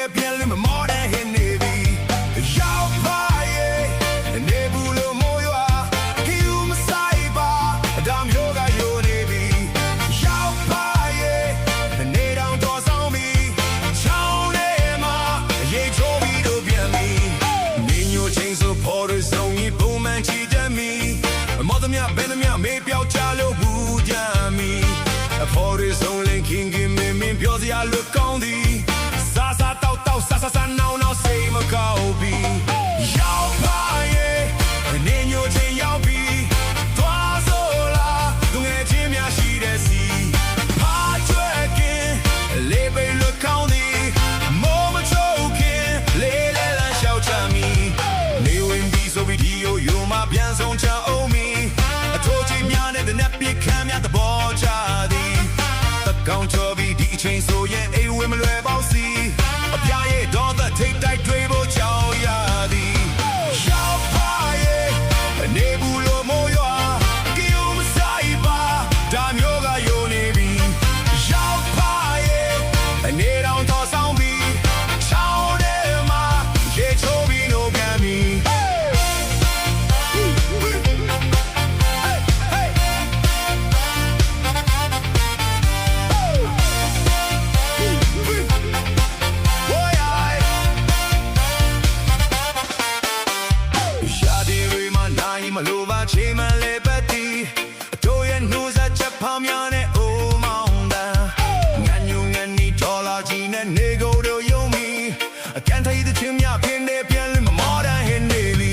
တဲ့ပြန်လို့မမောတဲ့ဟင်းနေပြီရောက်ပါရဲ့နေဘူးလို့မိုးရွာကီယူမဆိုင်ပါဒါမျိုးကယိုနေပြီရောက်ပါရဲ့နေတောင်တော်ဆောင်ပြီချောင်းလေးမှာရေချိုးပြီးတော့ပြန်ပြီနေညိုချင်းဆိုပေါ်ရဆုံးကြီးပုံမှန်ချီတတ်မီမော်သမျှဘယ်သမျှမေးပြောက်ချလို့ဘူးကြမ်းမီပေါ်ရဆုံးလင်ခင်ခင်မင်းမင်းပြောစရာလွတ်ကောင်းသည်စာစာတောက်တောက်စာစာစာနောင်နောင်စိတ်မကောက်ပြီးရောက်ပါရဲ့နေညိုချင်းရောက်ပြီးသွားဆိုလားသူငယ်ချင်းများရှိတဲ့စီဟာကျွဲကင်းလေးပိတ်လွတ်ကောင်းသည်မိုးမချိုးခင်လေးလဲလန်းလျှောက်ချမီနေဝင်ပြီးဆိုပြီးဒီယိုယိုမှပြန်ဆုံးချအောင်မီအထိုးချင်းများနဲ့တနက်ပြခမ်းများသဘောချသည်ကောင်းချောပြီးဒီအချိန်ဆိုရင်အိမ်ဝင်မလွယ်ပေါ့စီအပြားရဲ့တော့တဲ့ထိတ်တိုက်တွေးဖို့ကြောက်ရသည်ရောက်ပါရဲ့နေဘူးလို့မိုးရွာကီယုံမဆိုင်ပါဒါမျိုးကယိုနေပြီရောက်ပါရဲ့နေတော့တော်ဆောင်ပြီးချောင်းထဲမှာရေချိုးပြီးနိုးပြန်ပြီမလိုပါချေမလဲပတ်တီတို့ရဲ့နှုတ်ဆက်ချက်ဖောင်းများနဲ့အိုးမောင်းတာငန်ညူငန်နီဒေါ်လာကြီးနဲ့နေကိုတို့ယုံမီအကန်ထိုင်တဲ့ချင်းများခင်းနေပြန်လို့မမော်ဒန်ဟင်းနေပြီ